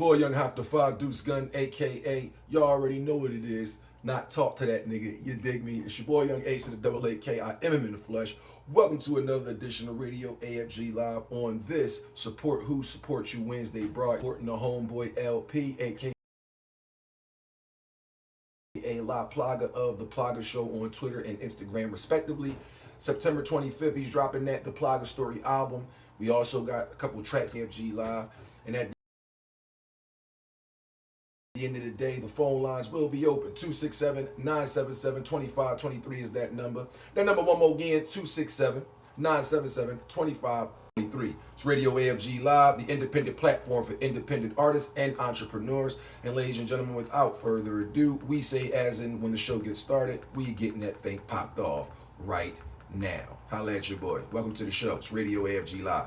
boy Young Haak the Five Deuce Gun, aka y'all already know what it is. Not talk to that nigga, you dig me? It's your boy Young H to the double AK. I am him in the flesh. Welcome to another edition of Radio AFG Live on this Support Who Supports You Wednesday broadcast. The homeboy LP, aka LaPlaga of the Plaga Show on Twitter and Instagram, respectively. September 25th, he's dropping that The Plaga Story album. We also got a couple tracks AFG Live, and at the end of the day, the phone lines will be open. 267-977-2523 is that number. That number one more again, 267-977-2523. It's Radio AFG Live, the independent platform for independent artists and entrepreneurs. And ladies and gentlemen, without further ado, we say as in when the show gets started, we getting that thing popped off right now. Holla at your boy. Welcome to the show. It's Radio AFG Live.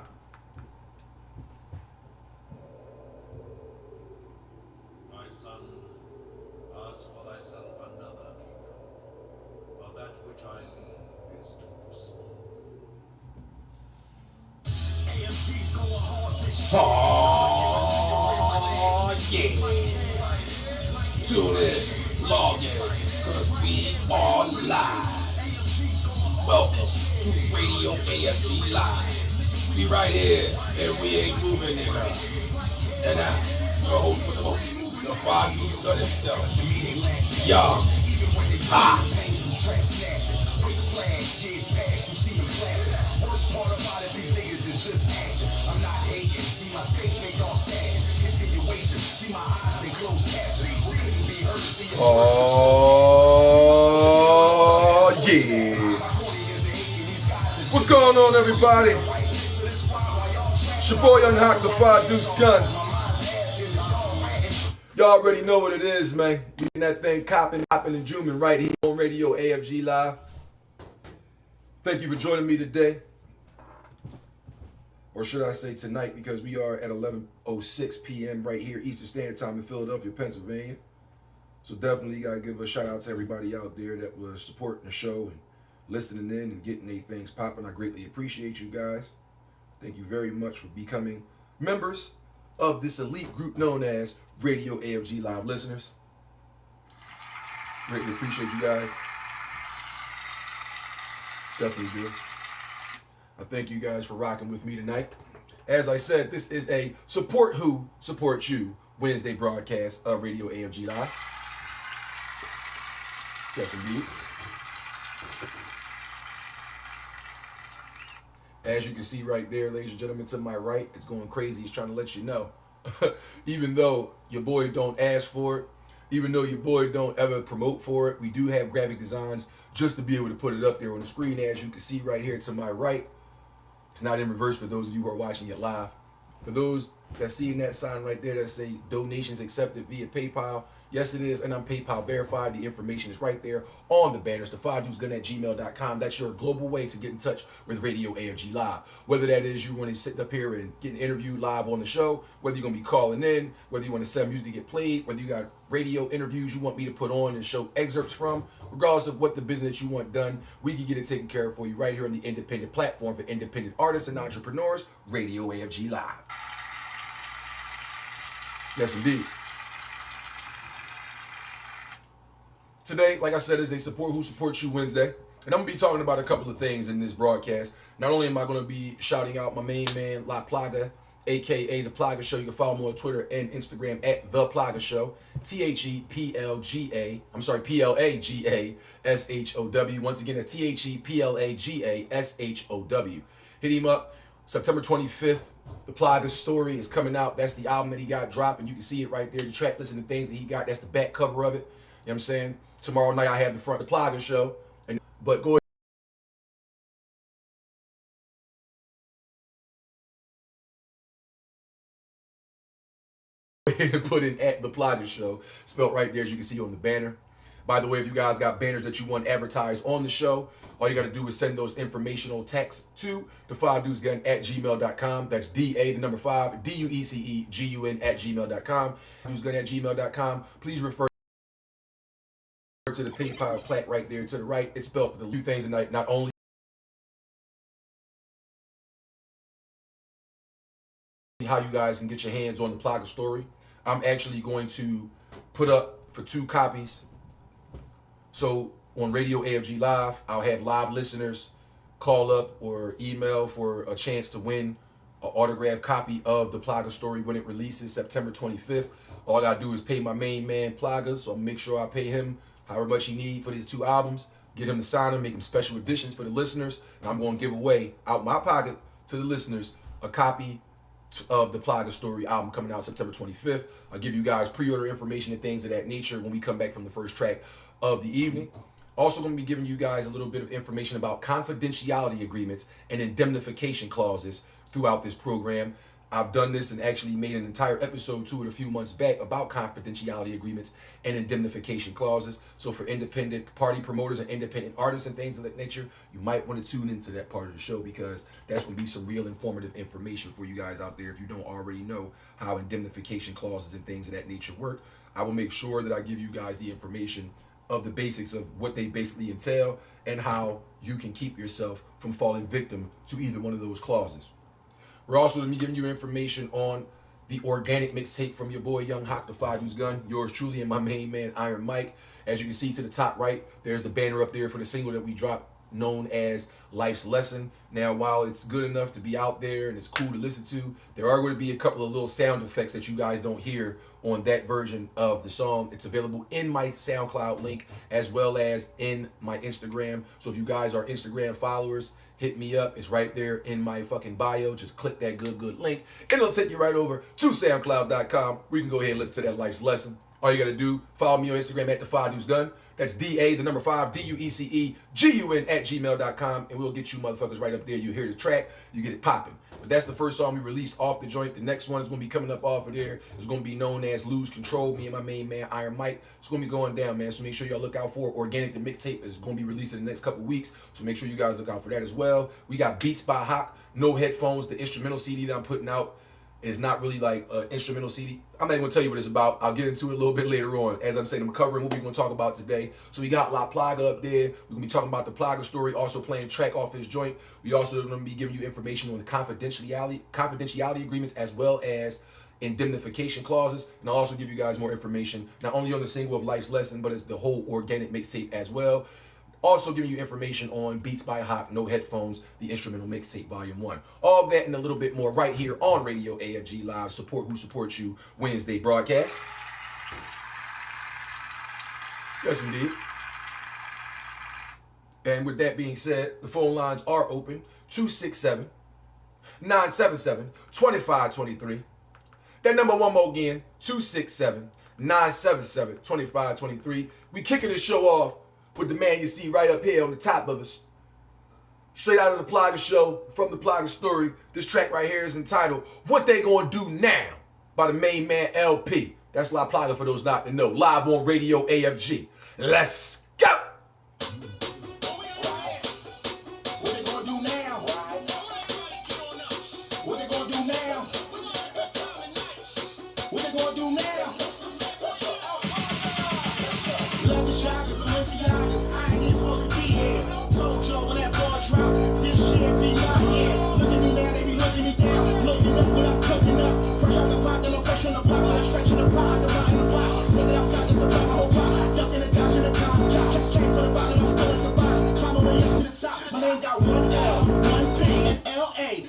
Oh, yeah. Tune in, log in, cause we are live. Welcome to Radio AFG Live. We right here, and we ain't moving it up. And I, your host with the most, the Five Deuce Gun himself, Young Haak. Worst part about it, these niggas is just acting. I'm not hating. See my statement, y'all stand. Continuation. See my eyes, they close caption. We couldn't be heard. See oh, yeah. What's going on, everybody? It's your boy Young Haak the Five Deuce Gun. Y'all already know what it is, man. We getting that thing copping and zooming right here on Radio AFG Live. Thank you for joining me today. Or should I say tonight, because we are at 11:06 p.m. right here, Eastern Standard Time in Philadelphia, Pennsylvania. So definitely got to give a shout out to everybody out there that was supporting the show and listening in and getting their things popping. I greatly appreciate you guys. Thank you very much for becoming members of this elite group known as Radio AFG Live listeners. Greatly appreciate you guys. Definitely do. I thank you guys for rocking with me tonight. As I said, this is a Support Who Supports You Wednesday broadcast of Radio AFG Live. Yes, indeed. As you can see right there, ladies and gentlemen, to my right, it's going crazy. It's trying to let you know. Even though your boy don't ask for it, even though your boy don't ever promote for it, we do have graphic designs just to be able to put it up there on the screen. As you can see right here to my right, it's not in reverse for those of you who are watching it live. For those that see that sign right there that say donations accepted via PayPal, yes it is, and I'm PayPal verified. The information is right there on the banners. The 5deucegun@gmail.com. That's your global way to get in touch with Radio AFG Live. Whether that is you want to sit up here and get an interview live on the show, whether you're going to be calling in, whether you want to send music to get played, whether you got radio interviews you want me to put on and show excerpts from, regardless of what the business you want done, we can get it taken care of for you right here on the independent platform for independent artists and entrepreneurs, Radio AFG Live. Yes, indeed. Today, like I said, is a Support Who Supports You Wednesday. And I'm going to be talking about a couple of things in this broadcast. Not only am I going to be shouting out my main man, LaPlaga, a.k.a. The Plaga Show. You can follow me on Twitter and Instagram at The Plaga Show. ThePlagashow. Once again, at ThePlagashow. Hit him up. September 25th, The Plaga Story is coming out. That's the album that he got dropped, and you can see it right there. The track listing, the things that he got. That's the back cover of it. You know what I'm saying? Tomorrow night I have the front of The Plaga Show. But go ahead and put in at The Plaga Show, spelled right there as you can see on the banner. By the way, if you guys got banners that you want advertised on the show, all you got to do is send those informational texts to the 5deucegun@gmail.com. That's DA, the number 5, DUECEGUN@gmail.com. deucegun@gmail.com. Please refer to the PayPal plaque right there to the right. It's spelled the two things tonight. Not only how you guys can get your hands on the Plaga Story, I'm actually going to put up for 2 copies. So on Radio AFG Live, I'll have live listeners call up or email for a chance to win an autographed copy of the Plaga story when it releases September 25th. All I gotta do is pay my main man Plaga, so I'll make sure I pay him however much he need for these 2 albums, get him to sign them, make them special editions for the listeners, and I'm gonna give away out my pocket to the listeners a copy of the Plaga Story album coming out September 25th. I'll give you guys pre-order information and things of that nature when we come back from the first track of the evening. Also going to be giving you guys a little bit of information about confidentiality agreements and indemnification clauses throughout this program. I've done this and actually made an entire episode to it a few months back about confidentiality agreements and indemnification clauses. So for independent party promoters and independent artists and things of that nature, you might want to tune into that part of the show, because that's going to be some real informative information for you guys out there if you don't already know how indemnification clauses and things of that nature work. I will make sure that I give you guys the information of the basics of what they basically entail and how you can keep yourself from falling victim to either one of those clauses. We're also going to be giving you information on the organic mixtape from your boy Young Haak, the Five Dudes Gun, yours truly, and my main man Iron Mike. As you can see to the top right, there's the banner up there for the single that we dropped, known as Life's Lesson. Now, while it's good enough to be out there and it's cool to listen to, there are going to be a couple of little sound effects that you guys don't hear on that version of the song. It's available in my SoundCloud link as well as in my Instagram. So if you guys are Instagram followers, hit me up. It's right there in my fucking bio. Just click that good link and it'll take you right over to SoundCloud.com where you can go ahead and listen to that Life's Lesson. All you got to do, follow me on Instagram at the 5 Dudes Gun. That's DA, the number 5, DUECEGUN at gmail.com. And we'll get you motherfuckers right up there. You hear the track, you get it popping. But that's the first song we released off the joint. The next one is going to be coming up off of there. It's going to be known as Lose Control. Me and my main man, Iron Mike. It's going to be going down, man. So make sure y'all look out for it. Organic, the mixtape, is going to be released in the next couple weeks. So make sure you guys look out for that as well. We got Beats by Haak, No Headphones, the instrumental CD that I'm putting out. It's not really like an instrumental CD. I'm not even going to tell you what it's about. I'll get into it a little bit later on. As I'm saying, I'm covering what we're going to talk about today. So we got LaPlaga up there. We're going to be talking about the Plaga story, also playing track off his joint. We also going to be giving you information on the confidentiality agreements as well as indemnification clauses. And I'll also give you guys more information, not only on the single of Life's Lesson, but it's the whole organic mixtape as well. Also giving you information on Beats by Haak, No Headphones, the instrumental mixtape, volume 1. All that and a little bit more right here on Radio AFG Live. Support who supports you Wednesday broadcast. Yes, indeed. And with that being said, the phone lines are open. 267-977-2523. That number one more again, 267-977-2523. We kicking the show off with the man you see right up here on the top of us. Straight out of the Plaga show, from the Plaga story. This track right here is entitled What They Gonna Do Now by the main man LP. That's LaPlaga for those not to know. Live on Radio AFG. Let's go! What they gonna do now? What they gonna do now? What they gonna do now? Love the joggers, Balenciagas, I ain't even supposed to be here. Told y'all when that ball drop, this shit be my year. Look at me now, they be looking me down. Looking up what I'm cooking up. Fresh out the pot, then I'm fresh on the block. When I'm stretching the pot, the rock in the box. Take it outside, it's about my whole pot. Ducking and dodging the cops. Came from the bottom, I'm still at the bottom. Climb my way up to the top. My name got one L, one P, and LAGA.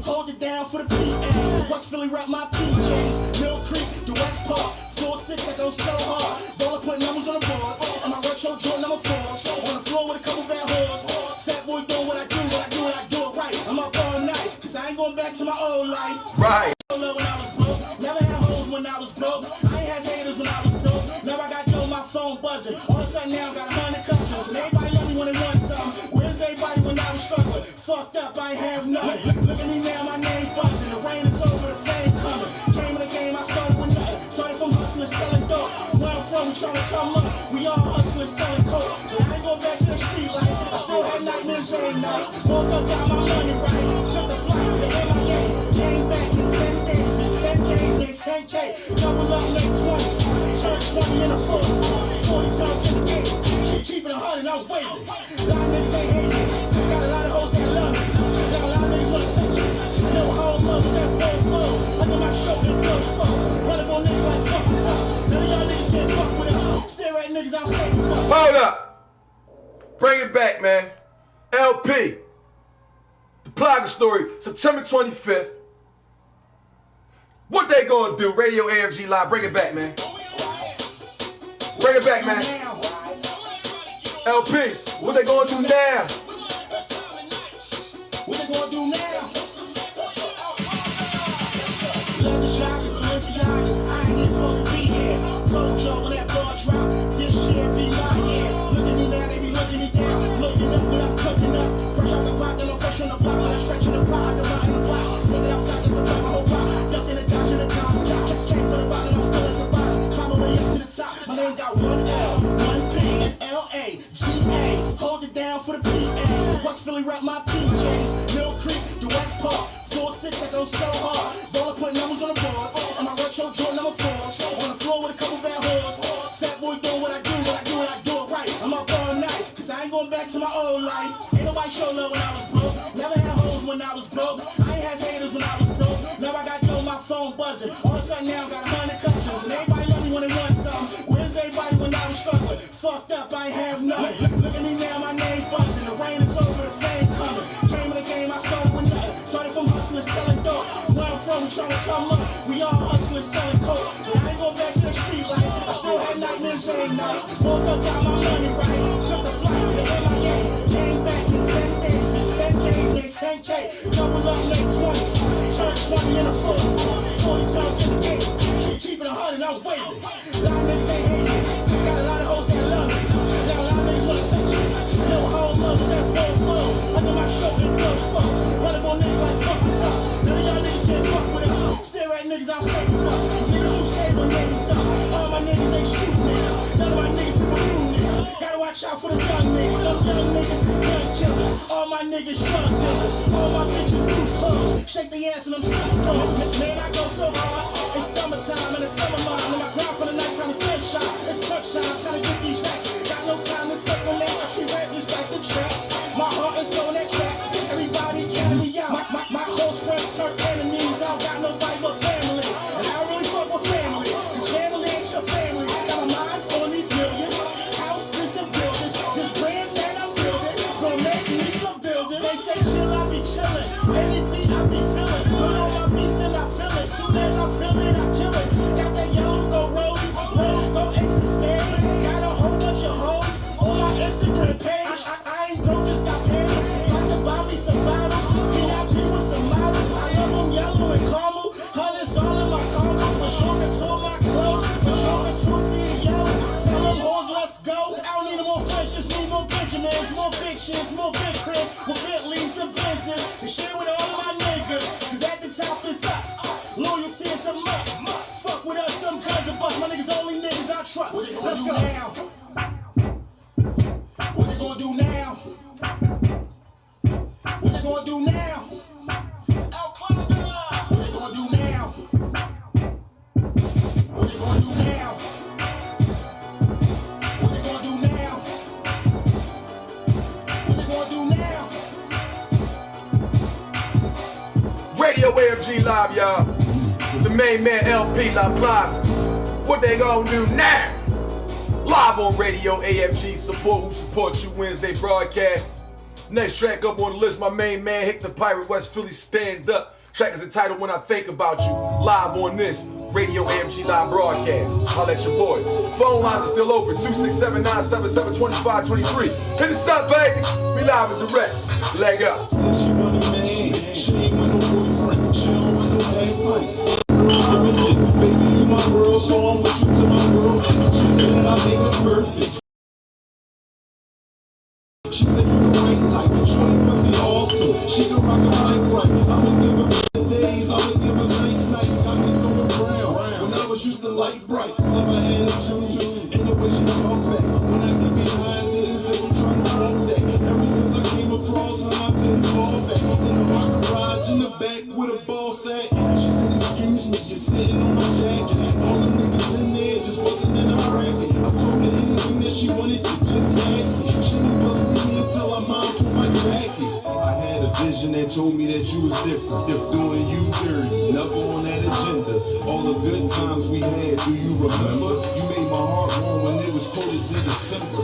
Hold it down for the PA. West Philly rap my PJs. Mill Creek, the West Park. 4-6, I go so hard. Ball, put numbers on the board. And my retro joint number 4. On the floor with a couple bad hoes. Fat boy doing what I do, what I do, and I do it right. I'm up all night, cause I ain't going back to my old life. Right. When I was broke. Never had hoes when I was broke. I ain't had haters when I was broke. Never got dough, my phone buzzing. All of a sudden now I got 100 cousins. And everybody love me when they want something. Where's everybody when I was struggling? Fucked up, I ain't have nothing. Look at me now, my name buzzing. The rain is over, the flame coming. Came in the game, I started with nothing. Started from hustling, selling dope. Where I'm from, we trying to come up. We all hustling, selling coke. But I ain't going back to the street life. I still had nightmares every night. Woke up, got my money right. Took a flight to MIA. Came back in 10 days. In 10 days, made 10K. Double up, make 20. Turn 20 in a 40. 40 times in the 8. Keep it 100, I'm waiting. A lot of niggas they hate me. Got a lot of hoes that love me. Got a lot of niggas wanna touch me. No home love with that phone. Under my shoulder, real slow. Run up on Hold up. Bring it back, man. LP. LaPlaga story, September 25th. What they gonna do? Radio AFG Live. Bring it back, man. Bring it back, man. LP, what they gonna do now? What they gonna do now? Love the joggers, Balenciagas. I ain't supposed to be here. Told y'all when that ball drop, this shit be my year. Look at me now, they be looking me down. Looking up when I'm cooking up. Fresh out the pot, then I'm fresh on the block. When I'm stretching the pot, I'm in the box. Take it outside, this about my whole block. Ducking and dodging the cops. Came from the bottom, I'm still at the bottom. Climb my way up to the top. My name got one L, one P, and LAGA. Hold it down for the PA. West Philly rep my PJs. Mill Creek, the West Park. 4-6, I go so hard. Don't put numbers on the boards. And my retro Jordan number 4. On the floor with a couple bad hoes. Fat boy doing what I do, what I do, and I do it right. I'm up all night, cause I ain't going back to my old life. Ain't nobody show love when I was broke. Never had hoes when I was broke. I ain't had haters when I was broke. Now I got dough, my phone buzzing. All of a sudden now I got 100 customers. And everybody love me when they want something. Where's everybody when I was struggling? Fucked up, I ain't have nothing. Look at me now, my name buzzing. The rain is over, the fame coming. Came in the game, I started with nothing. Started from hustling, selling dope. Where I'm from, we trying to come up. We all hustling, selling coke. But I ain't going back to the street life. I still had nightmares every night. Woke up, got my money right. Took a flight to MIA. Came back in 10 days. In 10 days, made 10K. Double up, made 20. Turned 20 in a 40. 40 turned into 80. Keep it 100, I'm waiting. A lot of niggas ain't hate me. Got a lot of hoes that love me. Now a lot of niggas wanna touch me. No home love with that full flow. Under my shoulder, go slow. Run up on niggas like fuck this up. None of y'all niggas can't fuck with us. Stare at niggas, I'm famous up. These niggas who shade when niggas up. All my niggas, they shoot niggas. None of my niggas be my new niggas. Gotta watch out for the young niggas. Them young niggas, young killers. All my niggas, drug dealers. All my bitches, loose clothes. Shake the ass and I'm strip clothes. Man, I go so hard. It's summertime and it's summer mine. And I grind for the nighttime, it's sunshine. It's sunshine, I'm trying to get these racks. Got no time to take a nap. I treat rap just like the traps. My heart is on that track. Everybody carry me out. My close friends turn enemies. I don't got nobody but family. And I don't really fuck with family. Cause family ain't your family. Got my mind on these millions. Houses and buildings. This brand that I'm building gonna make me some buildings. They say chill, I be chillin'. Any beat I be feeling. Put on my beats and I feel it. Soon as I feel it, I kill it. Got that yellow go rollie. Rose go ace and spade. Got a whole bunch of hoes on my Instagram page. I ain't broke, just got paid. Got to buy me some bottles. VIP with some models. I love them yellow and caramel. Hundreds all in my condos. But shorter to my clothes. But shorter to CEO. Tell them hoes, let's go. I don't need no more friends, just need more Benjamins. More big shits, more big cribs. With Bentleys and Benzes. And share with all my niggas. Cause at the top is us. Loyalty is a must. Fuck with us, them guns and bust. My niggas only niggas I trust. Let's go now. What they gonna do now? What they gonna do now? LaPlaga! What they gonna do now? What they gonna do now? What they gonna do now? What they gonna do now? Radio AFG Live, y'all. The main man LP LaPlaga. What they gonna do now? Live on Radio AFG. Support who supports you Wednesday broadcast. Next track up on the list, my main man Haak the Pirate, West Philly, Stand Up. Track is entitled When I Think About You. Live on this Radio AFG Live broadcast. I'll let your boy. Phone lines are still open. 267-977-2523. Hit us up, baby. We live and direct. Leg up. Said she want a man, she ain't want no boyfriend. She don't want no bad fights. Baby, you my girl, so I'm with you to my world. She said that I make it perfect. She said you the right type, shorty pussy awesome. She can rock a mic right. I'ma give her the days, I'ma give her nights. Got me going brown. When I was used to light brights, love her attitude and the way she talk back. When I get behind this, I'm trying to walk that. Ever since I came across her, I've been fall back. In my garage in the back with a ball sack. She said, excuse me, you're sitting on my jacket. All the niggas in there just wasn't in a bracket. I told her anything that she wanted to just ask me. She didn't believe me until I mom put my jacket. I had a vision that told me that you was different. If doing you dirty, never on that agenda. All the good times we had, do you remember? You made my heart warm when niggas was colder than December.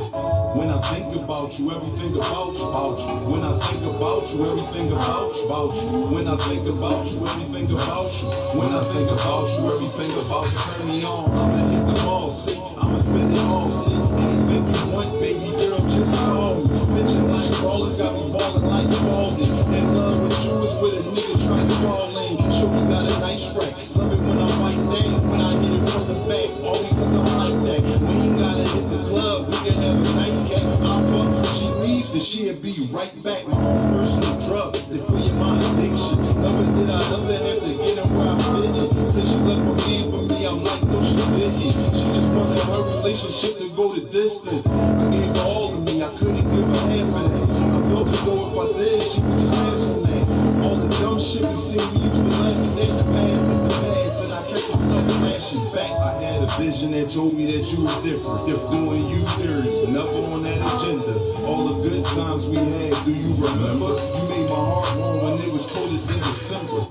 When I think about you, everything about you, about you. When I think about you, everything about you, about you. When I think about you, everything about you. When I think about you, everything about you. Turn me on, I'ma hit the ball, see. I'ma spend it all, see. Anything you want, baby girl, just call me. Pitching like ballers, got me balling like Spalding. In love with you is with a nigga trying to fall in. Sure, we got a nice track. Love it when I bite that, when I hit it from the back. All because I'm like that. We ain't gotta hit the club, we can have a nightcap. Pop up, she leave, then she'll be right back. My own personal drug, to free my addiction. Never did I ever have to get in where I fit in. Since she left for me and for me, I'm like, no, she didn't. She just wanted her relationship to go the distance. I gave her all of me, I couldn't give her half of that. I felt as though if I did, she would just pass on that. All the dumb shit we seen, we used to laugh at that. The past is the past, and I kept myself flashing back. I had a vision that told me that you was different. If doing you theory, never on that agenda. All the good times we had, do you remember? You made my heart warm when it was colder than December.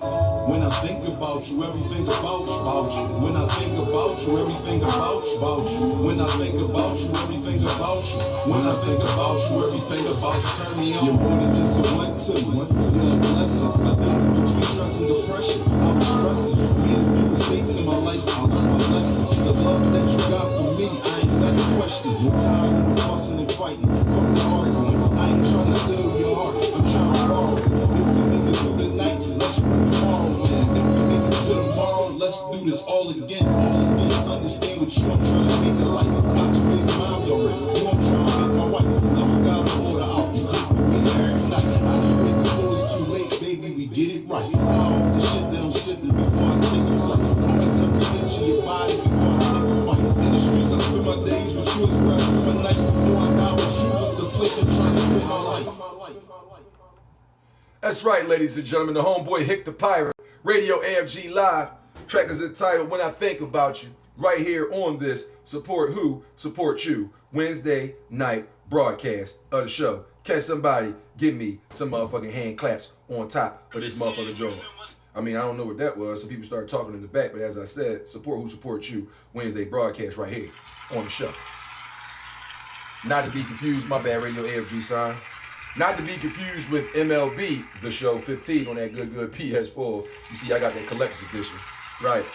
When I think about you, everything about you, about you. When I think about you, everything about you, about you. When I think about you, everything about you. When I think about you, everything about you. Turn me on. You're more than just a one to me. You're a blessing. I think between stress and depression, I was stressing. Made a few mistakes in my life, I learned my lesson. The love that you got for me, I ain't never questioned. You're tired of the fussing and fighting, fuck the arguing. I ain't trying to steal your heart, I'm trying to borrow it. If we make it through the night, let's work tomorrow. If we make it to tomorrow, let's do this all again, all again. Understand what you, I'm trying to make it like. Got two big moms already, you I'm trying to make my wife. Never got an order out, you get for me every night. I just wait before it's too late, baby, we get it right. All the shit that I'm sipping before I take a flight. Always something into your body before I take a fight. In the streets, I spend my days with you, is where I spend my nights. Before I die with you, was the place I'm trying to spend my life. That's right, ladies and gentlemen. The homeboy Hick the Pirate, Radio AFG Live. Track is entitled When I Think About You. Right here on this Support Who, Support You Wednesday night broadcast of the show. Can somebody give me some motherfucking hand claps on top of this motherfucking joint? I mean, I don't know what that was. Some people started talking in the back, but as I said, Support Who, Support You Wednesday broadcast right here on the show. Not to be confused, my bad, Radio AFG sign. Not to be confused with MLB, the show 15 on that good PS4. You see, I got that collector's edition. Right.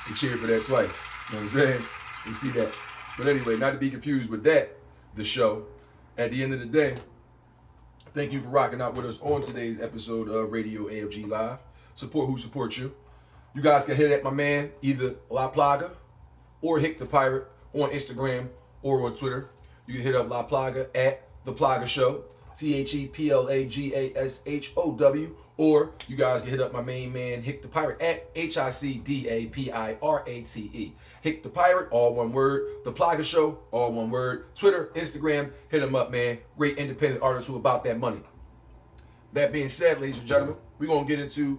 You cheered for that twice. You know what I'm saying? You see that. But anyway, not to be confused with that, the show. At the end of the day, thank you for rocking out with us on today's episode of Radio AFG Live. Support who supports you. You guys can hit at my man, either LaPlaga or Hick the Pirate on Instagram or on Twitter. You can hit up LaPlaga at The Plaga Show, ThePlagashow, or you guys can hit up my main man, Hick the Pirate, at HICDAPIRATE. Hick the Pirate, all one word. The Plaga Show, all one word. Twitter, Instagram, hit him up, man. Great independent artists who about that money. That being said, ladies and gentlemen, we're going to get into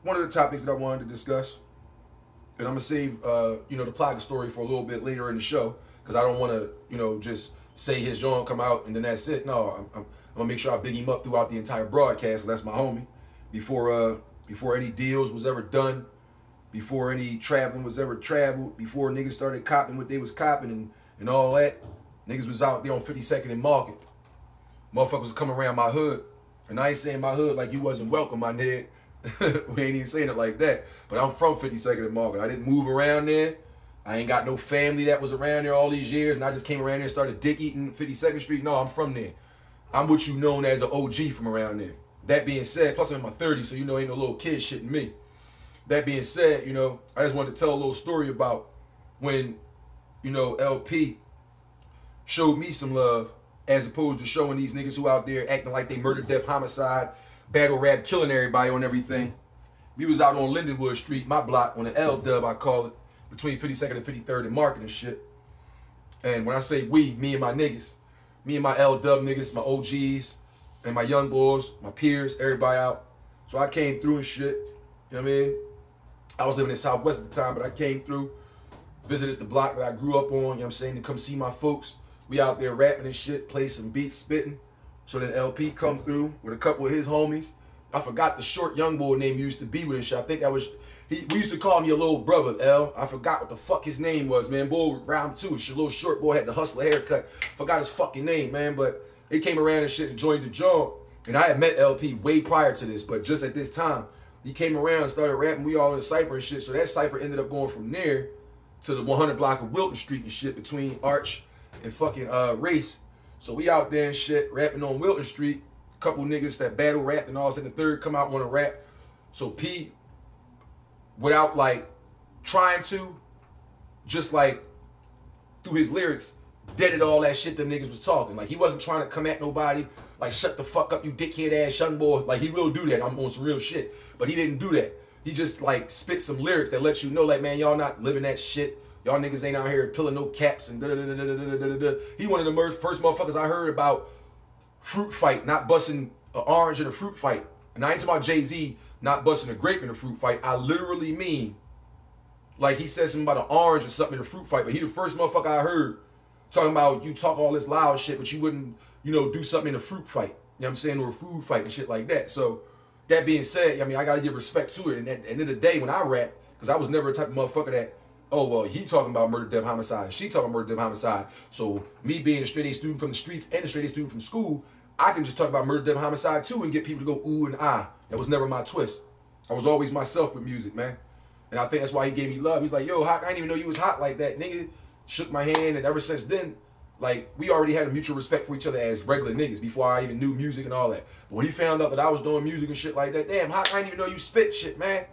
one of the topics that I wanted to discuss. And I'm going to save, the Plaga story for a little bit later in the show, because I don't want to, just say his joint come out and then that's it. No, I'm going to make sure I big him up throughout the entire broadcast, because that's my homie. Before any deals was ever done, before any traveling was ever traveled, before niggas started copping what they was copping and all that, niggas was out there on 52nd and Market. Motherfuckers was coming around my hood. And I ain't saying my hood like you wasn't welcome, my nigga. We ain't even saying it like that. But I'm from 52nd and Market. I didn't move around there. I ain't got no family that was around there all these years, and I just came around there and started dick eating 52nd Street. No, I'm from there. I'm what you known as an OG from around there. That being said, plus I'm in my 30s, so ain't no little kid shitting me. That being said, I just wanted to tell a little story about when, LP showed me some love, as opposed to showing these niggas who out there acting like they murder, death, homicide, battle rap, killing everybody on everything. We was out on Lindenwood Street, my block, on the L-Dub, I call it, between 52nd and 53rd and Market and shit. And when I say we, me and my niggas, me and my L-Dub niggas, my OGs, and my young boys, my peers, everybody out. So I came through and shit, you know what I mean? I was living in Southwest at the time, but I came through, visited the block that I grew up on, you know what I'm saying, to come see my folks. We out there rapping and shit, play some beats, spitting. So then LP come through with a couple of his homies. I forgot the short young boy name used to be with and shit. I think We used to call him your little brother, L. I forgot what the fuck his name was, man. Boy, round two, your little short boy had the hustler haircut. Forgot his fucking name, man. But he came around and shit and joined the joint. And I had met LP way prior to this, but just at this time, he came around and started rapping. We all in the cypher and shit. So that cypher ended up going from there to the 100 block of Wilton Street and shit between Arch and fucking Race. So we out there and shit, rapping on Wilton Street. A couple niggas that battle rapped and all of a sudden the third come out and want to rap. So P, without like trying to, just like through his lyrics, deaded all that shit them niggas was talking. Like he wasn't trying to come at nobody, like shut the fuck up, you dickhead ass young boy. Like he will do that. I'm on some real shit. But he didn't do that. He just like spit some lyrics that let you know, like, man, y'all not living that shit. Y'all niggas ain't out here pulling no caps and da da da da da da da da. He one of the first motherfuckers I heard about fruit fight, not busting an orange in a fruit fight. And I ain't talking about Jay-Z not busting a grape in a fruit fight. I literally mean, like he said something about an orange or something in a fruit fight, but he the first motherfucker I heard talking about you talk all this loud shit, but you wouldn't, you know, do something in a fruit fight. You know what I'm saying? Or a food fight and shit like that. So that being said, I mean, I got to give respect to it. And at the end of the day, when I rap, because I was never a type of motherfucker that, oh, well, he talking about murder, death, homicide, and she talking about murder, death, homicide. So me being a straight-A student from the streets and a straight-A student from school, I can just talk about murder, death, homicide too and get people to go ooh and ah. That was never my twist. I was always myself with music, man. And I think that's why he gave me love. He's like, yo, Haak, I didn't even know you was hot like that, nigga. Shook my hand, and ever since then, like, we already had a mutual respect for each other as regular niggas before I even knew music and all that. But when he found out that I was doing music and shit like that, damn, Haak, I didn't even know you spit shit, man.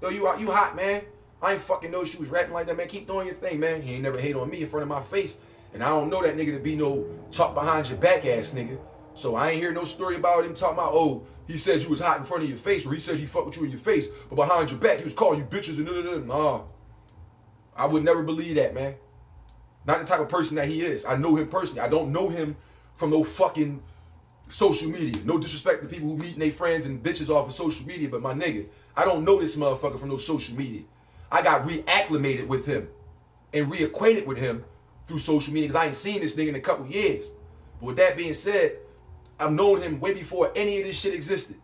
Yo, you hot, man. I ain't fucking know you was rapping like that, man. Keep doing your thing, man. He ain't never hate on me in front of my face. And I don't know that nigga to be no talk behind your back ass nigga. So I ain't hear no story about him talking about, oh, he said you was hot in front of your face, or he said he fucked with you in your face, but behind your back he was calling you bitches and da-da-da. Nah. I would never believe that, man. Not the type of person that he is. I know him personally. I don't know him from no fucking social media. No disrespect to people who meeting their friends and bitches off of social media, but my nigga, I don't know this motherfucker from no social media. I got reacclimated with him and reacquainted with him through social media because I ain't seen this nigga in a couple years. But with that being said, I've known him way before any of this shit existed.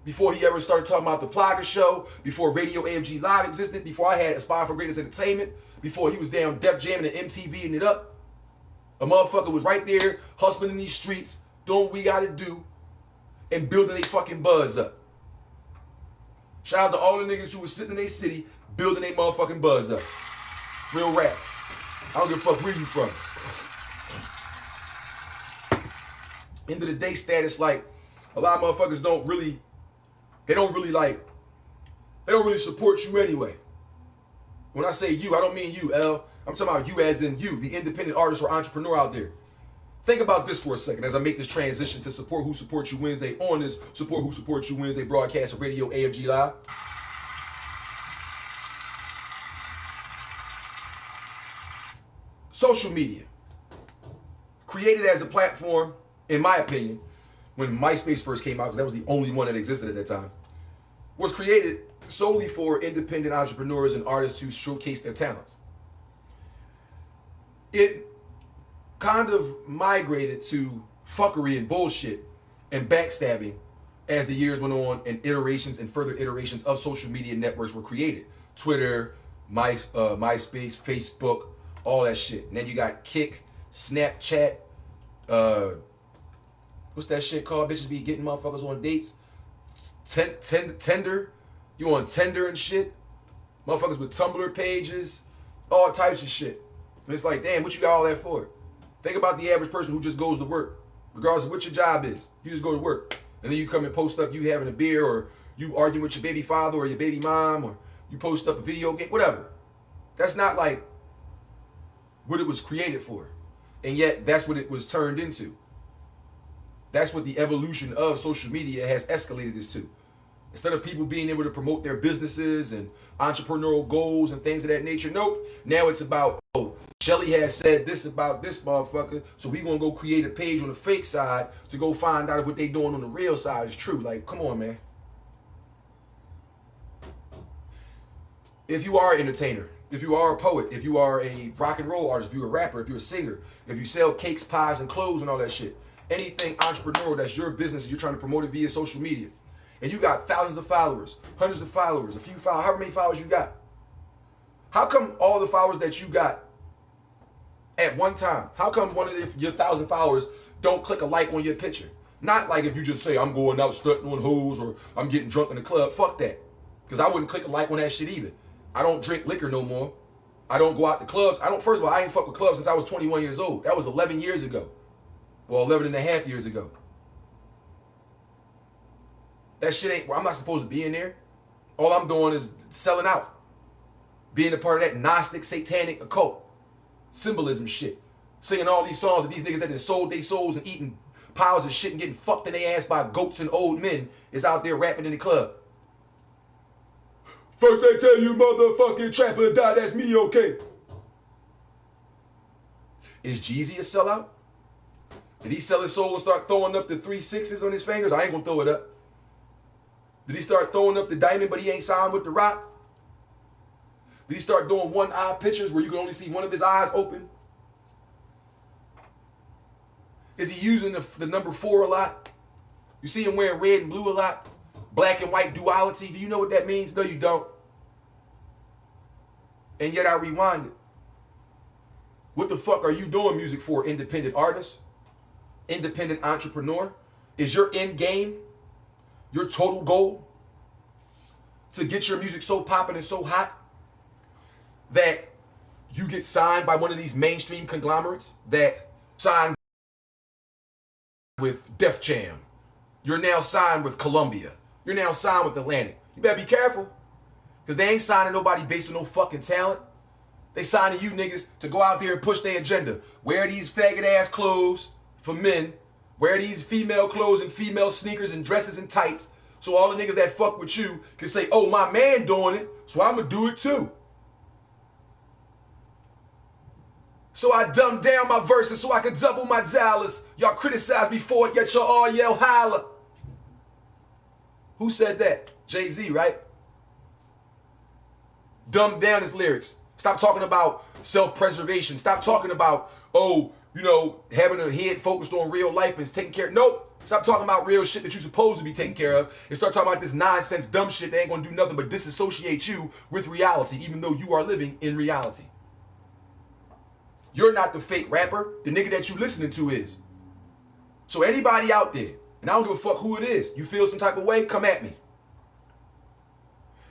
Before he ever started talking about the LaPlaga show, before Radio AFG Live existed, before I had Aspire for Greatest Entertainment, before he was down Def Jamming and MTVing it up. A motherfucker was right there hustling in these streets, doing what we gotta do, and building a fucking buzz up. Shout out to all the niggas who was sitting in their city, building a motherfucking buzz up. Real rap. I don't give a fuck where you from. End of the day status, like, a lot of motherfuckers don't really support you anyway. When I say you, I don't mean you, L. I'm talking about you as in you, the independent artist or entrepreneur out there. Think about this for a second as I make this transition to Support Who Supports You Wednesday on this Support Who Supports You Wednesday broadcast of Radio AFG Live. Social media, created as a platform, in my opinion, when MySpace first came out, because that was the only one that existed at that time, was created solely for independent entrepreneurs and artists to showcase their talents. It kind of migrated to fuckery and bullshit and backstabbing as the years went on and iterations and further iterations of social media networks were created. Twitter, MySpace, Facebook, all that shit. And then you got Kick, Snapchat, what's that shit called? Bitches be getting motherfuckers on dates. Tinder. You on Tinder and shit. Motherfuckers with Tumblr pages. All types of shit. And it's like, damn, what you got all that for? Think about the average person who just goes to work. Regardless of what your job is. You just go to work. And then you come and post up you having a beer, or you arguing with your baby father or your baby mom, or you post up a video game, whatever. That's not like what it was created for. And yet that's what it was turned into. That's what the evolution of social media has escalated this to. Instead of people being able to promote their businesses and entrepreneurial goals and things of that nature, nope. Now it's about, oh, Shelly has said this about this motherfucker, so we gonna go create a page on the fake side to go find out if what they doing on the real side is true. Like, come on, man. If you are an entertainer, if you are a poet, if you are a rock and roll artist, if you're a rapper, if you're a singer, if you sell cakes, pies, and clothes and all that shit, anything entrepreneurial that's your business, you're trying to promote it via social media, and you got thousands of followers, hundreds of followers, a few followers, however many followers you got. How come all the followers that you got at one time, how come one of your 1,000 followers don't click a like on your picture? Not like if you just say, I'm going out stunting on hoes or I'm getting drunk in the club. Fuck that. Because I wouldn't click a like on that shit either. I don't drink liquor no more. I don't go out to clubs. First of all, I ain't fuck with clubs since I was 21 years old. That was 11 years ago. Well, 11 and a half years ago. That shit ain't, I'm not supposed to be in there. All I'm doing is selling out. Being a part of that Gnostic, satanic, occult, symbolism shit. Singing all these songs of these niggas that have sold their souls and eating piles of shit and getting fucked in their ass by goats and old men is out there rapping in the club. First they tell you motherfucking trapper die, that's me, okay? Is Jeezy a sellout? Did he sell his soul and start throwing up the 3 6s on his fingers? I ain't gonna throw it up. Did he start throwing up the diamond but he ain't signed with The Rock? Did he start doing one-eye pictures where you can only see one of his eyes open? Is he using the number 4 a lot? You see him wearing red and blue a lot? Black and white duality. Do you know what that means? No, you don't. And yet I rewind it. What the fuck are you doing music for, independent artist? Independent entrepreneur? Is your end game, your total goal, to get your music so popping and so hot that you get signed by one of these mainstream conglomerates that sign with Def Jam? You're now signed with Columbia. You're now signed with Atlantic. You better be careful, because they ain't signing nobody based on no fucking talent. They signing you niggas to go out there and push their agenda. Wear these faggot ass clothes for men. Wear these female clothes and female sneakers and dresses and tights. So all the niggas that fuck with you can say, oh, my man doing it, so I'm going to do it too. So I dumb down my verses so I could double my dollars. Y'all criticize me for it, yet y'all all yell holla. Who said that? Jay-Z, right? Dumb down his lyrics. Stop talking about self-preservation. Stop talking about, oh, you know, having a head focused on real life and taking care. Nope. Stop talking about real shit that you're supposed to be taking care of and start talking about this nonsense, dumb shit that ain't going to do nothing but disassociate you with reality, even though you are living in reality. You're not the fake rapper. The nigga that you listening to is. So anybody out there, and I don't give a fuck who it is, you feel some type of way, come at me.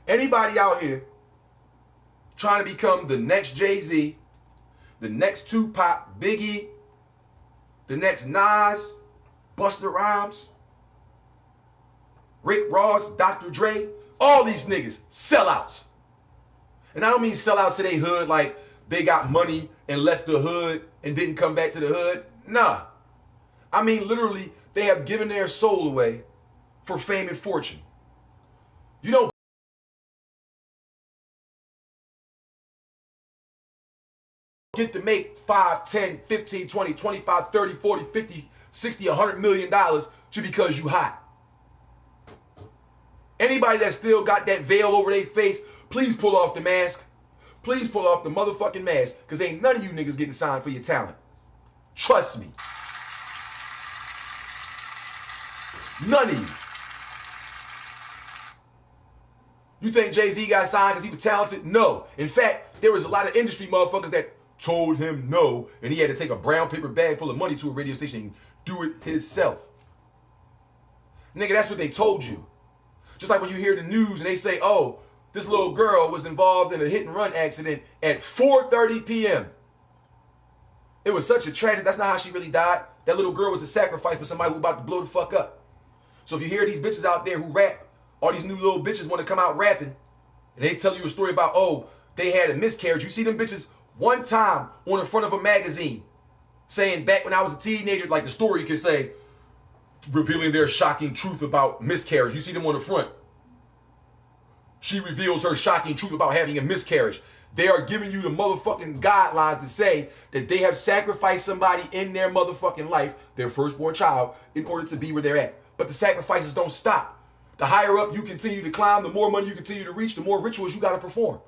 Anybody out here trying to become the next Jay-Z, the next Tupac, Biggie, the next Nas, Busta Rhymes, Rick Ross, Dr. Dre, all these niggas, sellouts. And I don't mean sellouts to their hood like they got money and left the hood and didn't come back to the hood. Nah. I mean literally they have given their soul away for fame and fortune. You don't get to make 5, 10, 15, 20, 25, 30, 40, 50, 60, $100 million just because you hot. Anybody that still got that veil over their face, please pull off the mask. Please pull off the motherfucking mask, because ain't none of you niggas getting signed for your talent. Trust me. None of you. You think Jay-Z got signed because he was talented? No. In fact, there was a lot of industry motherfuckers that told him no, and he had to take a brown paper bag full of money to a radio station and do it himself. Nigga, that's what they told you. Just like when you hear the news and they say, oh, this little girl was involved in a hit and run accident at 4:30 p.m. It was such a tragedy. That's not how she really died. That little girl was a sacrifice for somebody who was about to blow the fuck up. So if you hear these bitches out there who rap, all these new little bitches want to come out rapping, and they tell you a story about, oh, they had a miscarriage. You see them bitches one time on the front of a magazine saying back when I was a teenager, like the story can say, revealing their shocking truth about miscarriage. You see them on the front. She reveals her shocking truth about having a miscarriage. They are giving you the motherfucking guidelines to say that they have sacrificed somebody in their motherfucking life, their firstborn child, in order to be where they're at. But the sacrifices don't stop. The higher up you continue to climb, the more money you continue to reach, the more rituals you got to perform.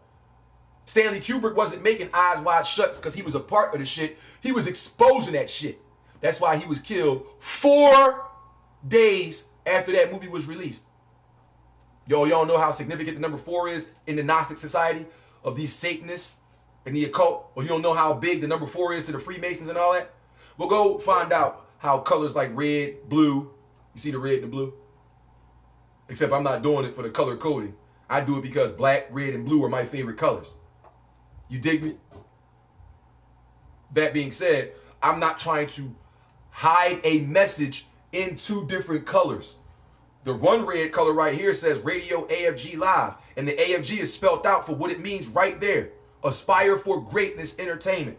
Stanley Kubrick wasn't making Eyes Wide Shut because he was a part of the shit. He was exposing that shit. That's why he was killed 4 days after that movie was released. Y'all know how significant the number 4 is in the Gnostic society of these Satanists and the occult? Or you don't know how big the number 4 is to the Freemasons and all that? Well, go find out how colors like red, blue, you see the red and the blue? Except I'm not doing it for the color coding. I do it because black, red, and blue are my favorite colors. You dig me? That being said, I'm not trying to hide a message in 2 different colors. The one red color right here says Radio AFG Live, and the AFG is spelled out for what it means right there. Aspire for greatness entertainment.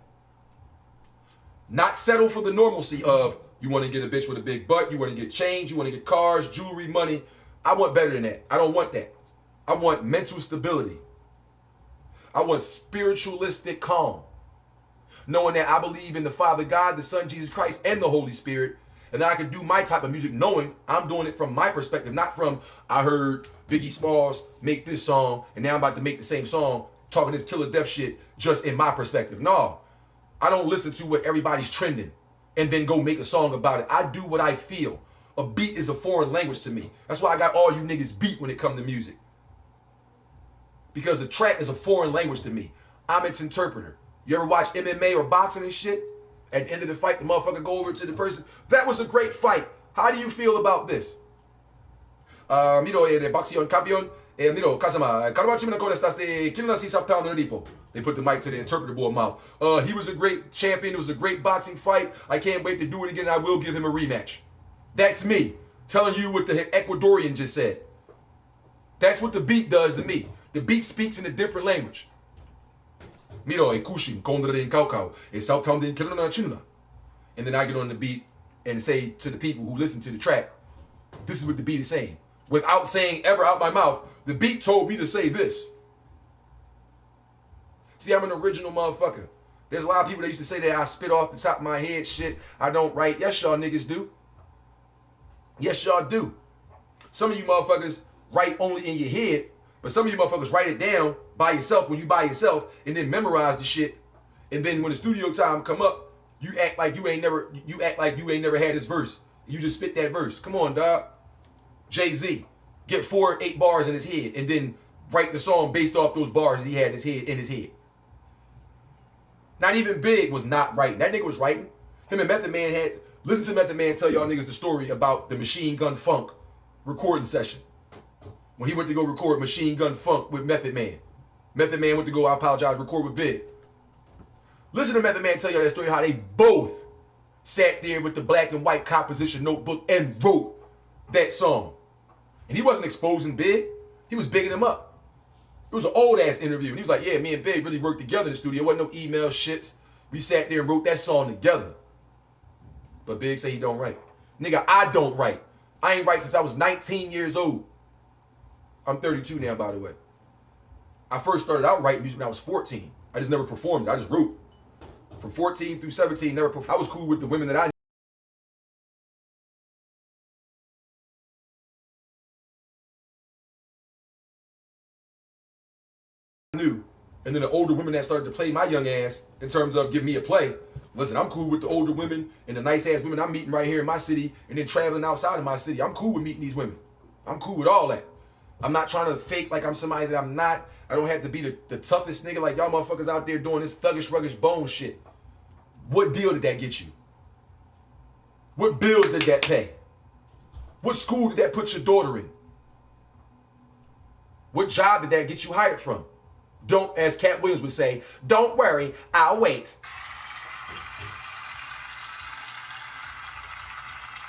Not settle for the normalcy of you want to get a bitch with a big butt, you want to get change, you want to get cars, jewelry, money. I want better than that. I don't want that. I want mental stability. I want spiritualistic calm. Knowing that I believe in the Father God, the Son Jesus Christ, and the Holy Spirit, and that I can do my type of music knowing I'm doing it from my perspective, not from I heard Biggie Smalls make this song, and now I'm about to make the same song, talking this killer death shit just in my perspective. No, I don't listen to what everybody's trending and then go make a song about it. I do what I feel. A beat is a foreign language to me. That's why I got all you niggas beat when it comes to music. Because the track is a foreign language to me. I'm its interpreter. You ever watch MMA or boxing and shit? At the end of the fight, the motherfucker go over to the person. That was a great fight. How do you feel about this? Miro, de boxeo campeón. Miro, Kazama, they put the mic to the interpreter boy mouth. He was a great champion. It was a great boxing fight. I can't wait to do it again. I will give him a rematch. That's me telling you what the Ecuadorian just said. That's what the beat does to me. The beat speaks in a different language. Miro, Kushin, Kondra Kaukau, Southtown Kiruna China. And then I get on the beat and say to the people who listen to the track, this is what the beat is saying. Without saying ever out my mouth, the beat told me to say this. See, I'm an original motherfucker. There's a lot of people that used to say that I spit off the top of my head shit. I don't write. Yes, y'all niggas do. Yes, y'all do. Some of you motherfuckers write only in your head, but some of you motherfuckers write it down by yourself when you by yourself and then memorize the shit. And then when the studio time come up, you act like you ain't never had this verse. You just spit that verse. Come on, dog. Jay-Z, get 4 or 8 bars in his head and then write the song based off those bars that he had in his head. Not even Big was not writing. That nigga was writing. Him and Method Man had, listen to Method Man tell y'all niggas the story about the Machine Gun Funk recording session. When he went to go record Machine Gun Funk with Method Man. Method Man went to go, I apologize, record with Big. Listen to Method Man tell y'all that story, how they both sat there with the black and white composition notebook and wrote that song. And he wasn't exposing Big. He was bigging him up. It was an old-ass interview. And he was like, yeah, me and Big really worked together in the studio. There wasn't no email shits. We sat there and wrote that song together. But Big say he don't write. Nigga, I don't write. I ain't write since I was 19 years old. I'm 32 now, by the way. I first started out writing music when I was 14. I just never performed. I just wrote. From 14 through 17, never performed. I was cool with the women that I knew. And then the older women that started to play my young ass in terms of give me a play. Listen, I'm cool with the older women and the nice ass women I'm meeting right here in my city and then traveling outside of my city. I'm cool with meeting these women. I'm cool with all that. I'm not trying to fake like I'm somebody that I'm not. I don't have to be the toughest nigga like y'all motherfuckers out there doing this thuggish, ruggish bone shit. What deal did that get you? What bills did that pay? What school did that put your daughter in? What job did that get you hired from? Don't, as Cat Williams would say, don't worry, I'll wait.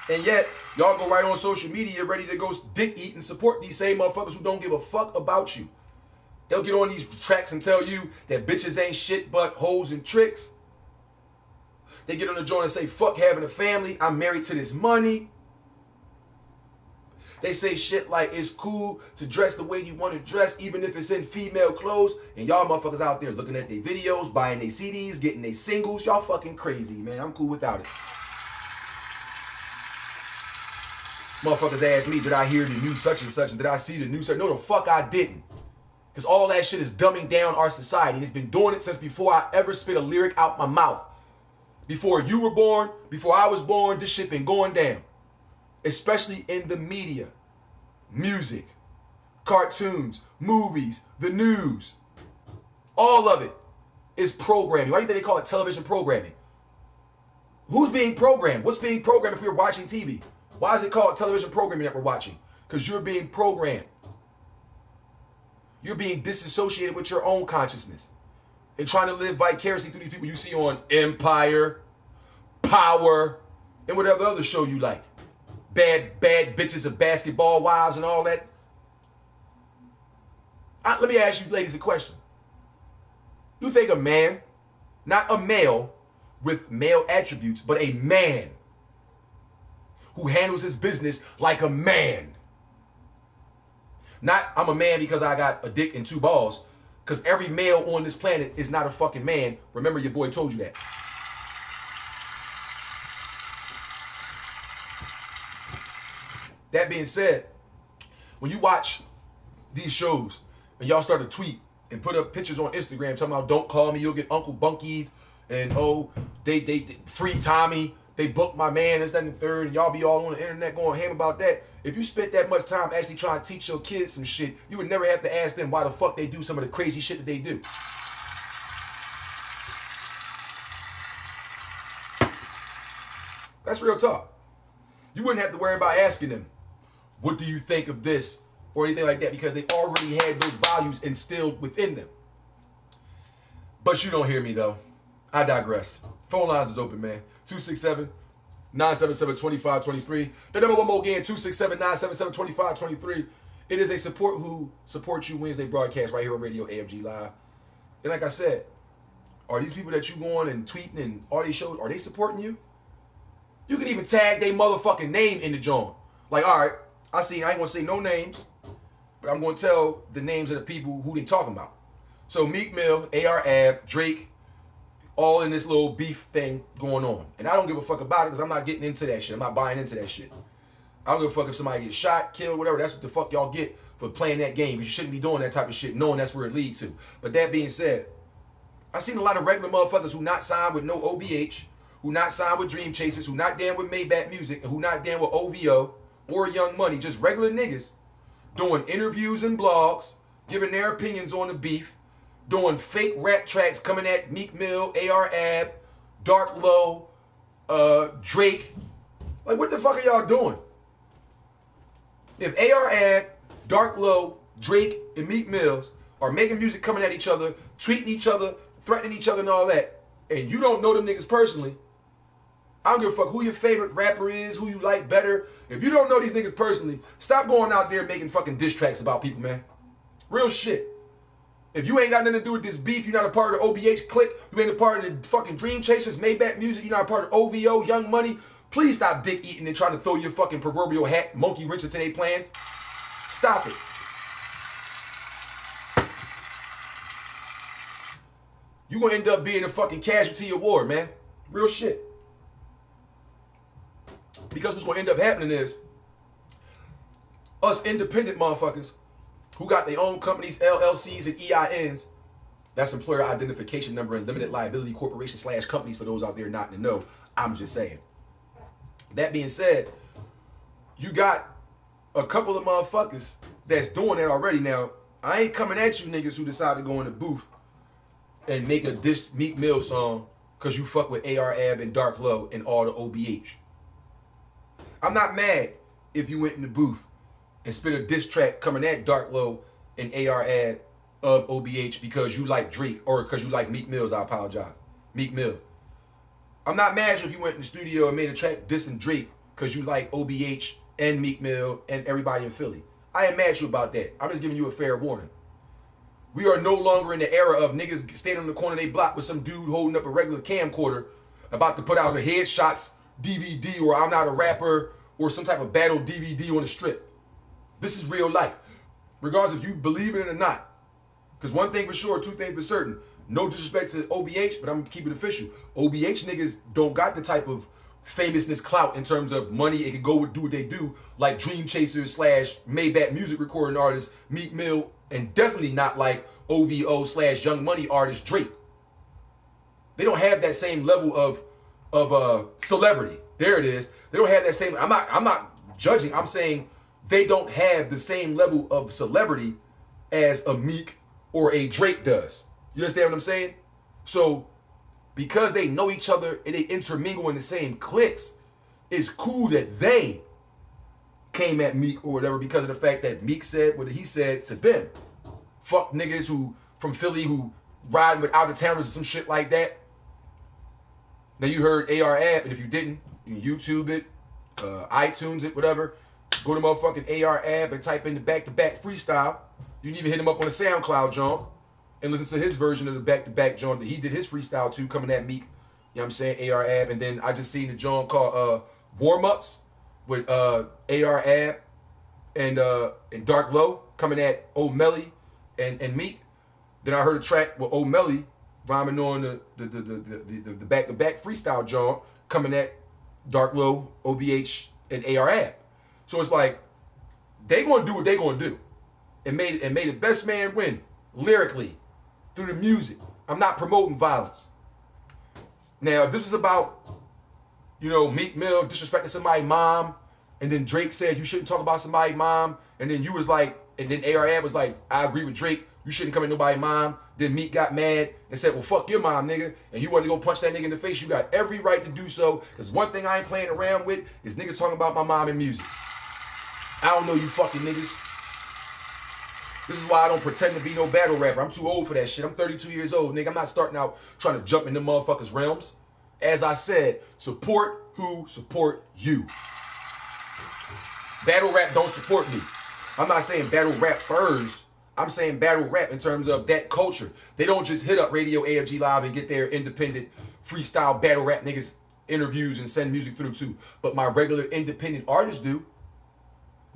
And yet, y'all go right on social media ready to go dick eat and support these same motherfuckers who don't give a fuck about you. They'll get on these tracks and tell you that bitches ain't shit but hoes and tricks. They get on the joint and say, fuck having a family, I'm married to this money. They say shit like it's cool to dress the way you want to dress, even if it's in female clothes. And y'all motherfuckers out there looking at their videos, buying their CDs, getting their singles. Y'all fucking crazy, man. I'm cool without it. Motherfuckers ask me, did I hear the new such and such? And did I see the new such? No, the fuck I didn't. Because all that shit is dumbing down our society. And it's been doing it since before I ever spit a lyric out my mouth. Before you were born, before I was born, this shit been going down. Especially in the media, music, cartoons, movies, the news. All of it is programming. Why do you think they call it television programming? Who's being programmed? What's being programmed if we're watching TV? Why is it called television programming that we're watching? Because you're being programmed. You're being disassociated with your own consciousness and trying to live vicariously through these people you see on Empire, Power, and whatever other show you like. Bad bitches of basketball wives and all that. Let me ask you ladies a question. You think a man, not a male with male attributes, but a man who handles his business like a man. Not I'm a man because I got a dick and two balls, because every male on this planet is not a fucking man. Remember, your boy told you that. That being said, when you watch these shows and y'all start to tweet and put up pictures on Instagram talking about don't call me, you'll get Uncle Bunkied, and oh, they free Tommy, they booked my man, this, that, and the third, and y'all be all on the internet going ham about that. If you spent that much time actually trying to teach your kids some shit, you would never have to ask them why the fuck they do some of the crazy shit that they do. That's real talk. You wouldn't have to worry about asking them, what do you think of this? Or anything like that, because they already had those values instilled within them. But you don't hear me, though. I digress. Phone lines is open, man. 267-977-2523. The number one more again, 267-977-2523. It is a support who supports you Wednesday broadcast right here on Radio AFG Live. And like I said, are these people that you go on and tweeting and all these shows, are they supporting you? You can even tag their motherfucking name in the joint. Like, all right, I ain't going to say no names, but I'm going to tell the names of the people who they talking about. So Meek Mill, AR-Ab, Drake, all in this little beef thing going on. And I don't give a fuck about it because I'm not getting into that shit. I'm not buying into that shit. I don't give a fuck if somebody gets shot, killed, whatever. That's what the fuck y'all get for playing that game. You shouldn't be doing that type of shit knowing that's where it leads to. But that being said, I've seen a lot of regular motherfuckers who not signed with no OBH, who not signed with Dream Chasers, who not down with Maybach Music, and who not down with OVO or Young Money, just regular niggas doing interviews and blogs, giving their opinions on the beef, doing fake rap tracks coming at Meek Mill, AR-Ab, Dark Low, Drake. Like, what the fuck are y'all doing? If AR-Ab, Dark Low, Drake, and Meek Mills are making music coming at each other, tweeting each other, threatening each other and all that, and you don't know them niggas personally, I don't give a fuck who your favorite rapper is, who you like better. If you don't know these niggas personally, stop going out there making fucking diss tracks about people, man. Real shit. If you ain't got nothing to do with this beef, you're not a part of the OBH clique, you ain't a part of the fucking Dream Chasers, Maybach Music, you're not a part of OVO, Young Money, please stop dick eating and trying to throw your fucking proverbial hat, monkey wrench into their plans. Stop it. You're going to end up being a fucking casualty of war, man. Real shit. Because what's going to end up happening is us independent motherfuckers who got their own companies, LLCs, and EINs, that's employer identification number and limited liability corporation / companies for those out there not to know. I'm just saying. That being said, you got a couple of motherfuckers that's doing that already. Now, I ain't coming at you niggas who decide to go in the booth and make a diss Meek Mill song because you fuck with AR-Ab and Dark Low and all the OBH. I'm not mad if you went in the booth and spit a diss track coming at Dark Low and AR-Ab of OBH because you like Drake or because you like Meek Mills. I apologize. Meek Mill. I'm not mad if you went in the studio and made a track dissing Drake because you like OBH and Meek Mill and everybody in Philly. I ain't mad at you about that. I'm just giving you a fair warning. We are no longer in the era of niggas standing on the corner of their block with some dude holding up a regular camcorder about to put out a Headshots DVD or I'm Not a Rapper or some type of battle DVD on the strip. This is real life. Regardless if you believe in it or not. Because one thing for sure, two things for certain. No disrespect to OBH, but I'm going to keep it official. OBH niggas don't got the type of famousness clout in terms of money. It can go do what they do like Dream Chasers / Maybach Music recording artist Meek Mill, and definitely not like OVO / Young Money artist Drake. They don't have that same level of celebrity. There it is. They don't have that same. I'm not judging. I'm saying they don't have the same level of celebrity as a Meek or a Drake does. You understand what I'm saying? So because they know each other and they intermingle in the same cliques, it's cool that they came at Meek or whatever because of the fact that Meek said what he said to them. Fuck niggas who from Philly who riding with out of towners or some shit like that. Now you heard AR app, and if you didn't, you can YouTube it, iTunes it, whatever. Go to motherfucking AR app and type in the back-to-back freestyle. You can even hit him up on the SoundCloud joint and listen to his version of the back-to-back joint that he did his freestyle to, coming at Meek. You know what I'm saying? AR app. And then I just seen the joint called Warm-Ups with AR app and Dark Low coming at O'Malley and Meek. Then I heard a track with O'Malley rhyming on the back-to-back freestyle joint coming at Dark Low, OBH, and AR app. So it's like they gonna do what they gonna do, and made the best man win lyrically through the music. I'm not promoting violence. Now, if this is about, you know, Meek Mill disrespecting somebody's mom, and then Drake said you shouldn't talk about somebody's mom, and then you was like, and then AR was like, I agree with Drake, you shouldn't come at nobody's mom. Then Meek got mad and said, well, fuck your mom, nigga, and you wanted to go punch that nigga in the face. You got every right to do so, because one thing I ain't playing around with is niggas talking about my mom in music. I don't know you fucking niggas. This is why I don't pretend to be no battle rapper. I'm too old for that shit. I'm 32 years old, nigga. I'm not starting out trying to jump in them motherfuckers' realms. As I said, support who support you. Battle rap don't support me. I'm not saying battle rap first. I'm saying battle rap in terms of that culture. They don't just hit up Radio AFG Live and get their independent freestyle battle rap niggas interviews and send music through too. But my regular independent artists do.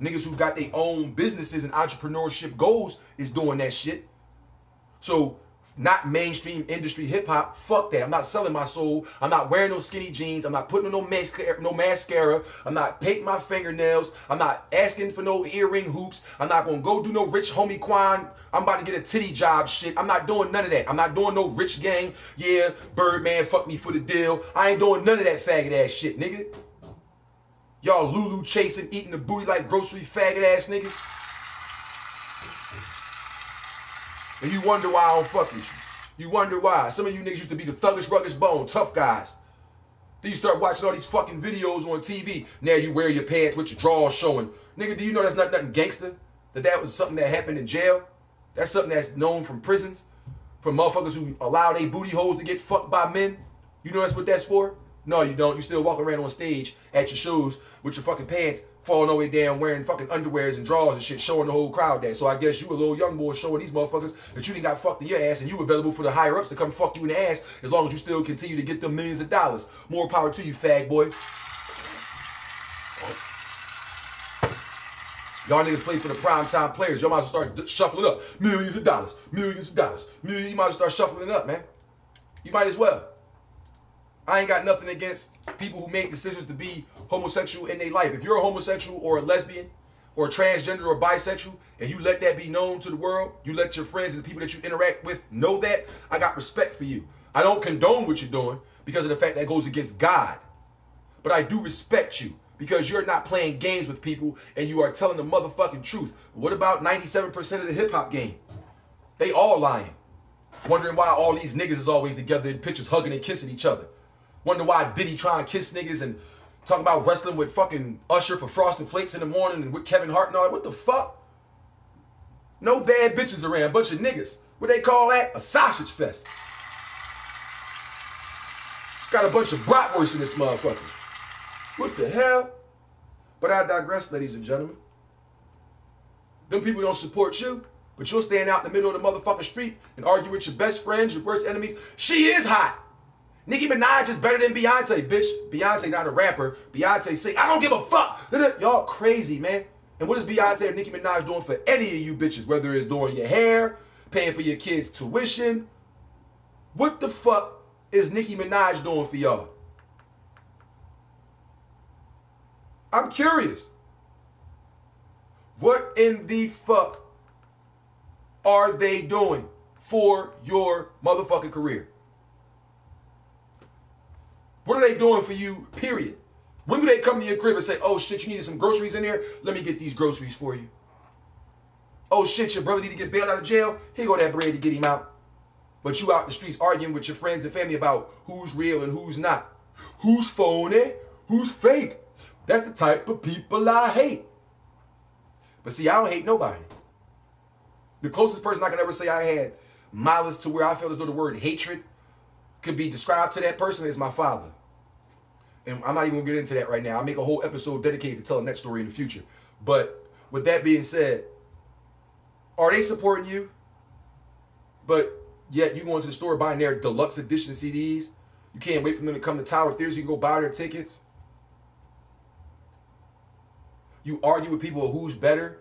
Niggas who got their own businesses and entrepreneurship goals is doing that shit. So not mainstream industry hip hop. Fuck that. I'm not selling my soul. I'm not wearing no skinny jeans. I'm not putting on no mascara. I'm not painting my fingernails. I'm not asking for no earring hoops. I'm not gonna go do no rich homie Quan. I'm about to get a titty job shit. I'm not doing none of that. I'm not doing no rich gang. Yeah, Birdman fuck me for the deal. I ain't doing none of that faggot ass shit, nigga. Y'all Lulu chasing, eating the booty like grocery faggot ass niggas. And you wonder why I don't fuck with you. You wonder why. Some of you niggas used to be the thuggish, ruggish bone, tough guys. Then you start watching all these fucking videos on TV. Now you wear your pants with your drawers showing. Nigga, do you know that's not nothing gangster? That was something that happened in jail? That's something that's known from prisons? From motherfuckers who allow their booty holes to get fucked by men? You know that's what that's for? No, you don't. You still walk around on stage at your shows with your fucking pants falling all the way down, wearing fucking underwears and drawers and shit, showing the whole crowd that. So I guess you a little young boy showing these motherfuckers that you didn't got fucked in your ass and you available for the higher ups to come fuck you in the ass as long as you still continue to get them millions of dollars. More power to you, fag boy. Y'all niggas play for the primetime players. Y'all might as well start shuffling up. Millions of dollars, millions of dollars. You might as well start shuffling it up, man. You might as well. I ain't got nothing against people who make decisions to be homosexual in their life. If you're a homosexual or a lesbian or a transgender or bisexual and you let that be known to the world, you let your friends and the people that you interact with know that, I got respect for you. I don't condone what you're doing because of the fact that goes against God. But I do respect you because you're not playing games with people and you are telling the motherfucking truth. What about 97% of the hip-hop game? They all lying. Wondering why all these niggas is always together in pictures hugging and kissing each other. Wonder why Diddy trying to kiss niggas and talking about wrestling with fucking Usher for Frosted Flakes in the morning and with Kevin Hart and all that. What the fuck? No bad bitches around. Bunch of niggas. What they call that? A sausage fest. Got a bunch of bratwursts in this motherfucker. What the hell? But I digress, ladies and gentlemen. Them people don't support you, but you'll stand out in the middle of the motherfucking street and argue with your best friends, your worst enemies. She is hot. Nicki Minaj is better than Beyonce, bitch. Beyonce not a rapper. Beyonce say, I don't give a fuck. Y'all crazy, man. And what is Beyonce or Nicki Minaj doing for any of you bitches? Whether it's doing your hair, paying for your kids' tuition. What the fuck is Nicki Minaj doing for y'all? I'm curious. What in the fuck are they doing for your motherfucking career? What are they doing for you, period? When do they come to your crib and say, oh shit, you needed some groceries in there? Let me get these groceries for you. Oh shit, your brother need to get bailed out of jail? Here go that bread to get him out. But you out in the streets arguing with your friends and family about who's real and who's not. Who's phony? Who's fake? That's the type of people I hate. But see, I don't hate nobody. The closest person I can ever say I had malice to where I felt as though the word hatred could be described to that person is my father. And I'm not even going to get into that right now. I'll make a whole episode dedicated to telling that story in the future. But with that being said, are they supporting you? But yet you going to the store buying their deluxe edition CDs. You can't wait for them to come to Tower Theater so you can go buy their tickets. You argue with people who's better.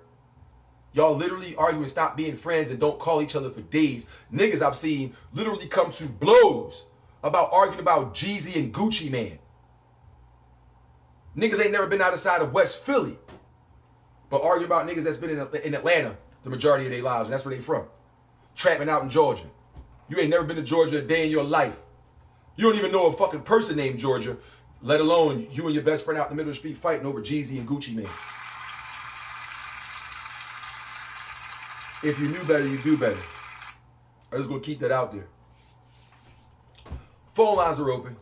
Y'all literally argue and stop being friends and don't call each other for days. Niggas I've seen literally come to blows about arguing about Jeezy and Gucci Mane. Niggas ain't never been outside of West Philly, but argue about niggas that's been in Atlanta the majority of their lives, and that's where they from. Trapping out in Georgia. You ain't never been to Georgia a day in your life. You don't even know a fucking person named Georgia, let alone you and your best friend out in the middle of the street fighting over Jeezy and Gucci Mane. If you knew better, you do better. I'm just going to keep that out there. Phone lines are open.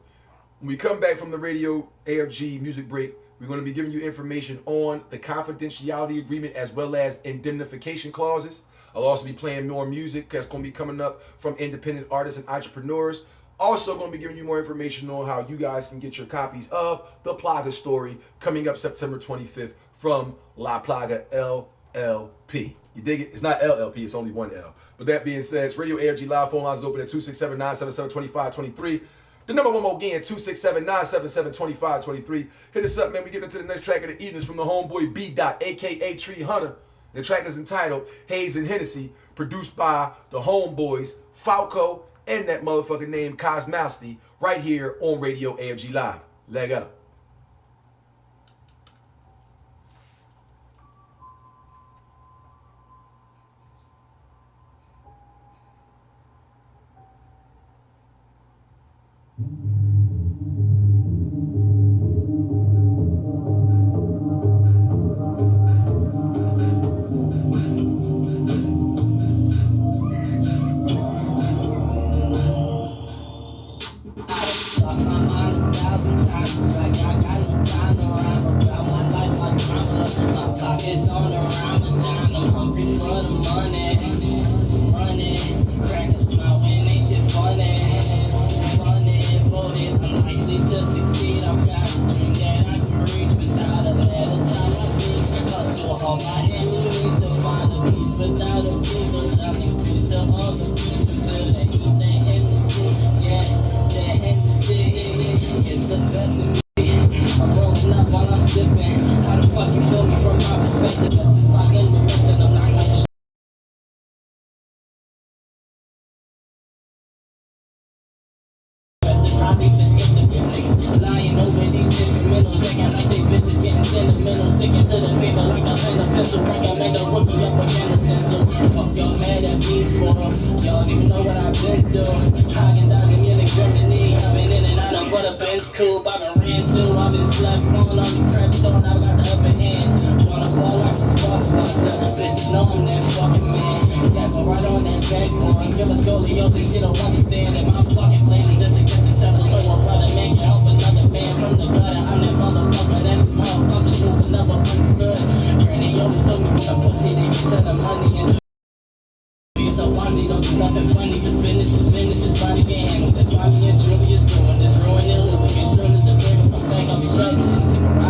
When we come back from the radio AFG music break, we're going to be giving you information on the confidentiality agreement as well as indemnification clauses. I'll also be playing more music that's going to be coming up from independent artists and entrepreneurs. Also going to be giving you more information on how you guys can get your copies of The Plaga Story coming up September 25th from LaPlaga LLP. You dig it? It's not LLP, it's only one L. But that being said, it's Radio AFG Live. Phone lines open at 267-977-2523. The number one more again, 267-977-2523. Hit us up, man. We get into the next track of the evenings from the homeboy B. a.k.a. Tree Hunter. The track is entitled Hayes and Hennessy, produced by the homeboys Falco and that motherfucker named Cosmowski, right here on Radio AFG Live. Leg up. Pockets on around the dime, I'm hungry for the money. Running, crackers smiling, ain't shit funny. Funny, voted, unlikely to succeed. I've got a dream that I can reach without a letter time I sleep. Hustle all my enemies to find a piece without a piece of something. Piece to all the people feel that heat, that Hennessy. Yeah, that Hennessy. It's the best in me. I'm rolling up while I'm sipping. How the fuck you feel me from my perspective? That's just my name, but listen, I'm not gonna lying over these instrumentals, acting like they bitches getting sentimental, sticking to the paper like a pen and pencil, recommend a rookie up against stencil. Fuck y'all mad at me for? Y'all don't even know what I've been through. Hagen-Dazs in Munich, Germany, I've been in and out of what a bench coupe. I've been ran through, I've been slept on the crap stone, I've got the upper hand. Wanna ball like a spark sponsor, bitches know I'm that fucking man. Tapping right on that backbone, give a scoliosis, she don't understand that my fucking plan is just to get successful, so a brother man can help another man from the gutter. I'm that motherfucker that motherfuckers who will never understood. Granny always told me when a pussy they get to the money and so funny, don't do nothing funny. The business is business, it's fine, can't handle. That's why me and Julius doing this, ruining Louis. As soon as the paper come back, I'll be shutting shit and take a ride.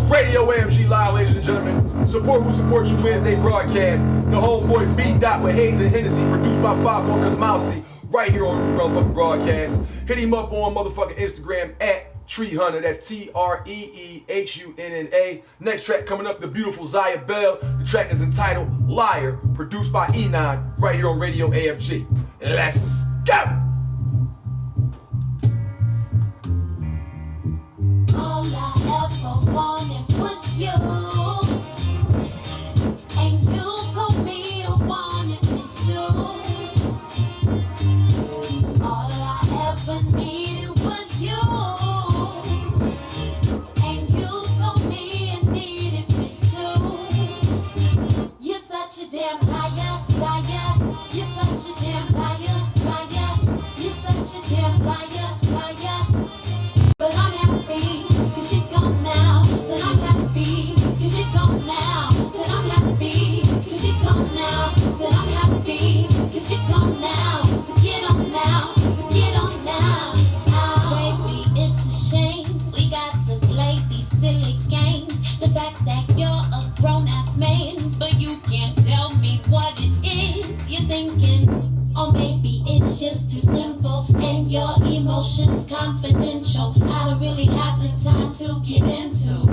Yeah. Radio AFG Live, ladies and gentlemen. Support who supports you Wednesday broadcast. The homeboy B. Dot with Hayes and Hennessy, produced by Five on Cosmowski, right here on motherfucking broadcast. Hit him up on motherfucking Instagram at Treehunna. That's TREEHUNNA. Next track coming up, the beautiful Zaya Bell. The track is entitled Liar, produced by E9, right here on Radio AFG. Let's go! All I ever wanted was you, and you told me you wanted me too. All I ever needed was you, and you told me you needed me too. You're such a damn liar, liar. You're such a damn liar, liar. You're such a damn liar, liar. But I'm happy, cause you're gone now. Said I'm happy, cause you're gone now. Said I'm happy, cause you're gone now. Said I'm happy, cause you're gone now. So get on now, so get on now. Baby, it's a shame we got to play these silly games. The fact that you're a grown-ass man, but you can't tell me what it is you're thinking. Or maybe it's just too simple and your emotions confidential. I don't really have the time to get into